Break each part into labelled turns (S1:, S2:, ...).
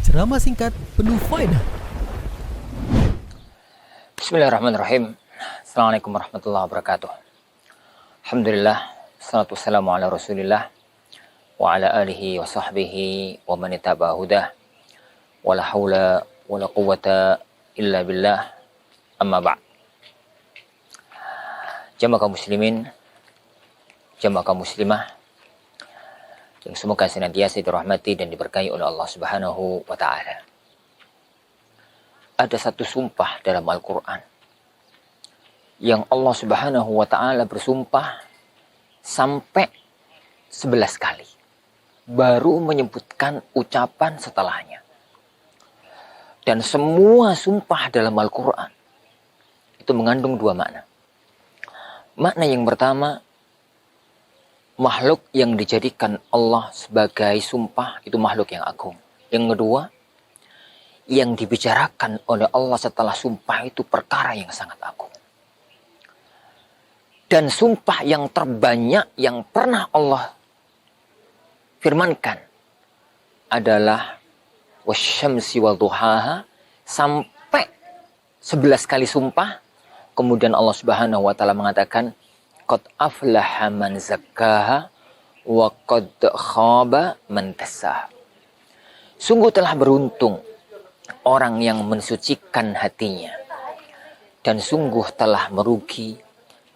S1: ceramah singkat penuh faedah.
S2: Bismillahirrahmanirrahim. Assalamualaikum warahmatullahi wabarakatuh. Alhamdulillah, salatu wassalamu ala rasulillah wa ala alihi wa sahbihi wa man ittaba hudah wa la hawla wa la quwwata illa billah, amma ba'd. Jamaah kaum muslimin, jamaah kaum muslimah yang semoga senantiasa dirahmati dan diberkahi oleh Allah Subhanahu wa taala. Ada satu sumpah dalam Al-Qur'an yang Allah Subhanahu wa taala bersumpah sampai 11 kali. Baru menyebutkan ucapan setelahnya. Dan semua sumpah dalam Al-Qur'an itu mengandung dua makna. Makna yang pertama, makhluk yang dijadikan Allah sebagai sumpah itu makhluk yang agung. Yang kedua, yang dibicarakan oleh Allah setelah sumpah itu perkara yang sangat agung. Dan sumpah yang terbanyak yang pernah Allah firmankan adalah wasyamsi wadduhaha, sampai 11 kali sumpah. Kemudian Allah Subhanahu wa taala mengatakan qad aflaha man zakkaha wa qad khaba man dassaha. Sungguh telah beruntung orang yang mensucikan hatinya, dan sungguh telah merugi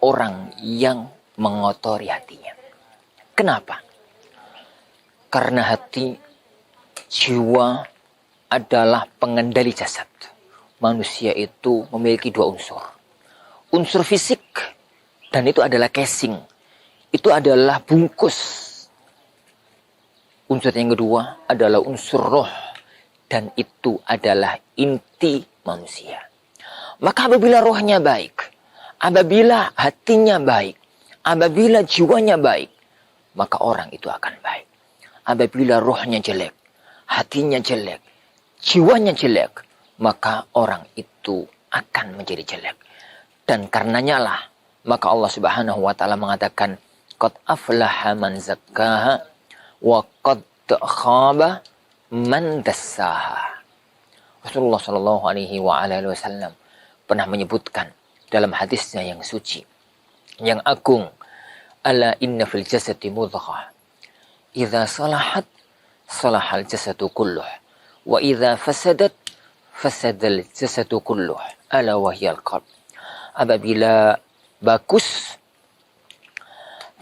S2: orang yang mengotori hatinya. Kenapa? Karena hati, jiwa adalah pengendali jasad. Manusia itu memiliki dua unsur. Unsur fisik, dan itu adalah casing. Itu adalah bungkus. Unsur yang kedua adalah unsur roh. Dan itu adalah inti manusia. Maka apabila rohnya baik, apabila hatinya baik, apabila jiwanya baik, maka orang itu akan baik. Apabila rohnya jelek, hatinya jelek, jiwanya jelek, maka orang itu akan menjadi jelek. Dan karenanya lah, maka Allah Subhanahu wa taala mengatakan qad aflaha man zakkaha wa qad khaba man dassaha. Rasulullah sallallahu alaihi wa alihi wasallam pernah menyebutkan dalam hadisnya yang suci, yang agung, ala inna fil jasadi mudghah idza salahat salahal jasadu kulluh wa idza fasadat fasadal jasadu kulluh ala wahyal qalb. Apabila bagus,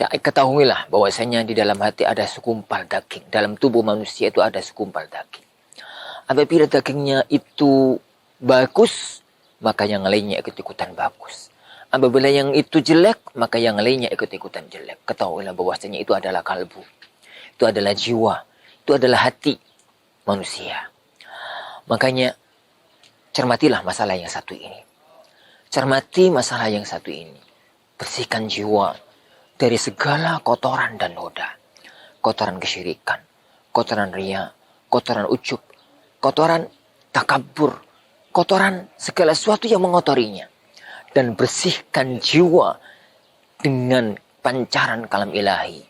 S2: ketahuilah bahwasanya di dalam hati ada segumpal daging. Dalam tubuh manusia itu ada segumpal daging. Apabila dagingnya itu bagus, maka yang lainnya ikut-ikutan bagus. Apabila yang itu jelek, maka yang lainnya ikut-ikutan jelek. Ketahuilah bahwasanya itu adalah kalbu. Itu adalah jiwa. Itu adalah hati manusia. Makanya cermatilah masalah yang satu ini. Cermati masalah yang satu ini. Bersihkan jiwa dari segala kotoran dan noda. Kotoran kesyirikan, kotoran riya, kotoran ujub, kotoran takabur, kotoran segala sesuatu yang mengotorinya. Dan bersihkan jiwa dengan pancaran kalam ilahi.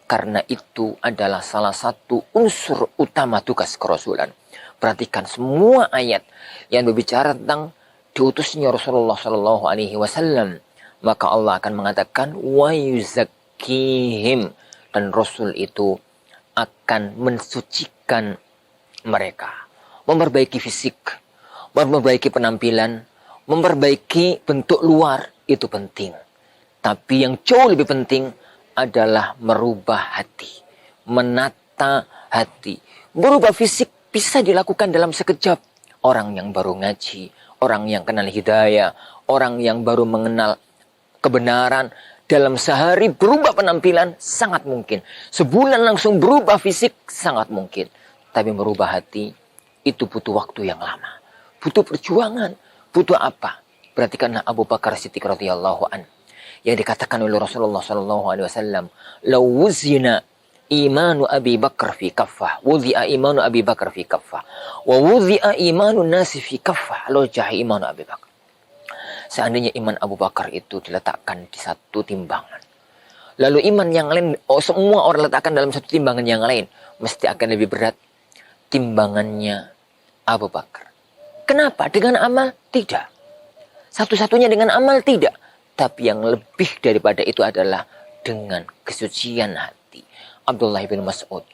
S2: Karena itu adalah salah satu unsur utama tugas kerasulan. Perhatikan semua ayat yang berbicara tentang diutusnya Rasulullah Sallallahu Alaihi Wasallam, maka Allah akan mengatakan wa yuzakkihim, dan Rasul itu akan mensucikan mereka, memperbaiki fisik, memperbaiki penampilan, memperbaiki bentuk luar, itu penting. Tapi yang jauh lebih penting adalah merubah hati, menata hati. Merubah fisik bisa dilakukan dalam sekejap. Orang yang baru ngaji, orang yang kenal hidayah, orang yang baru mengenal kebenaran, dalam sehari berubah penampilan sangat mungkin. Sebulan langsung berubah fisik sangat mungkin. Tapi merubah hati itu butuh waktu yang lama. Butuh perjuangan. Butuh apa? Perhatikanlah Abu Bakar Siddiq radhiyallahu an, yang dikatakan oleh Rasulullah sallallahu alaihi wasallam, "Law wuzina imanu Abi Bakar fi kaffah, wudhi'a imanu Abi Bakar fi kaffah, wa wudhi'a imanu nasi fi kaffah, law jahi imanu Abi Bakar." Seandainya iman Abu Bakar itu diletakkan di satu timbangan, lalu iman yang lain, semua orang letakkan dalam satu timbangan yang lain, mesti akan lebih berat timbangannya Abu Bakar. Kenapa? Dengan amal? Tidak. Satu-satunya dengan amal? Tidak. Tapi yang lebih daripada itu adalah dengan kesucian hati. Abdullah bin Mas'ud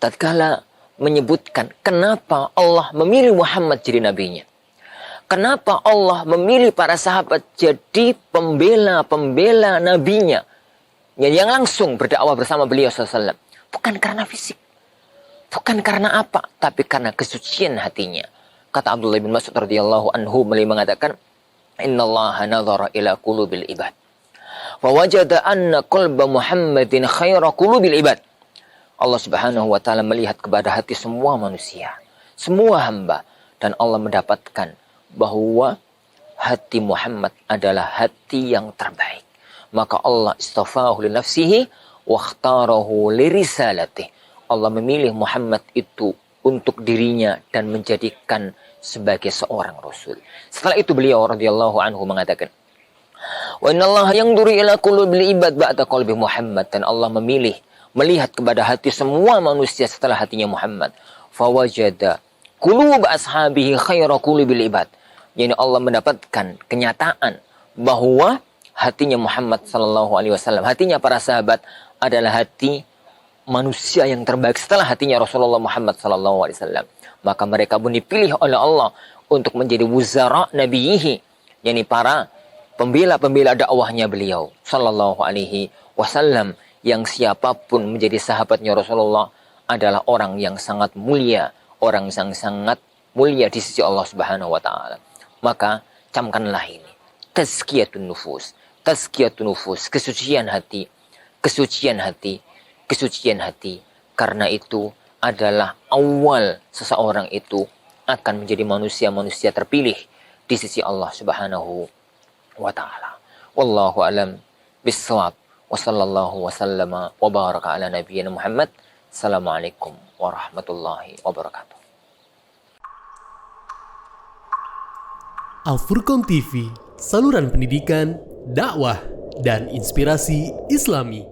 S2: tatkala menyebutkan kenapa Allah memilih Muhammad jadi nabinya. Kenapa Allah memilih para sahabat jadi pembela-pembela nabinya. Yang langsung berdakwah bersama beliau SAW. Bukan karena fisik. Bukan karena apa. Tapi karena kesucian hatinya. Kata Abdullah bin Mas'ud radhiyallahu anhu mengatakan, Innallaha nadhara ila qulubil ibad. Fawajada anna qalba Muhammadin khaira qulubil ibad. Allah subhanahu wa ta'ala melihat kepada hati semua manusia. Semua hamba. Dan Allah mendapatkan bahwa hati Muhammad adalah hati yang terbaik. Maka Allah istafahu li nafsihi wa ikhtarahu li risalatih. Allah memilih Muhammad itu untuk dirinya dan menjadikan sebagai seorang rasul. Setelah itu beliau radhiyallahu anhu mengatakan, wa innallaha yanzuru ila qulubil ibad ba'da qalbi Muhammad. Dan Allah memilih melihat kepada hati semua manusia setelah hatinya Muhammad. Fawajada qulub ashabihi khaira qulubil ibad. Yani Allah mendapatkan kenyataan bahwa hatinya Muhammad sallallahu alaihi wasallam, hatinya para sahabat adalah hati manusia yang terbaik setelah hatinya Rasulullah Muhammad sallallahu alaihi wasallam. Maka mereka pun dipilih oleh Allah untuk menjadi wuzara nabiyihi, yakni para pembela-pembela dakwahnya beliau sallallahu alaihi wasallam, yang siapapun menjadi sahabatnya Rasulullah adalah orang yang sangat mulia, orang yang sangat mulia di sisi Allah Subhanahu wa taala. Maka camkanlah ini, tazkiyatun nufus, kesucian hati, kesucian hati, kesucian hati. Karena itu adalah awal seseorang itu akan menjadi manusia-manusia terpilih di sisi Allah Subhanahu wa taala. Wallahu alam bissawab. Wa sallallahu wa sallama wa baraka ala nabiyyina Muhammad. Assalamualaikum warahmatullahi wabarakatuh.
S3: Al-Furqan TV, saluran pendidikan, dakwah, dan inspirasi Islami.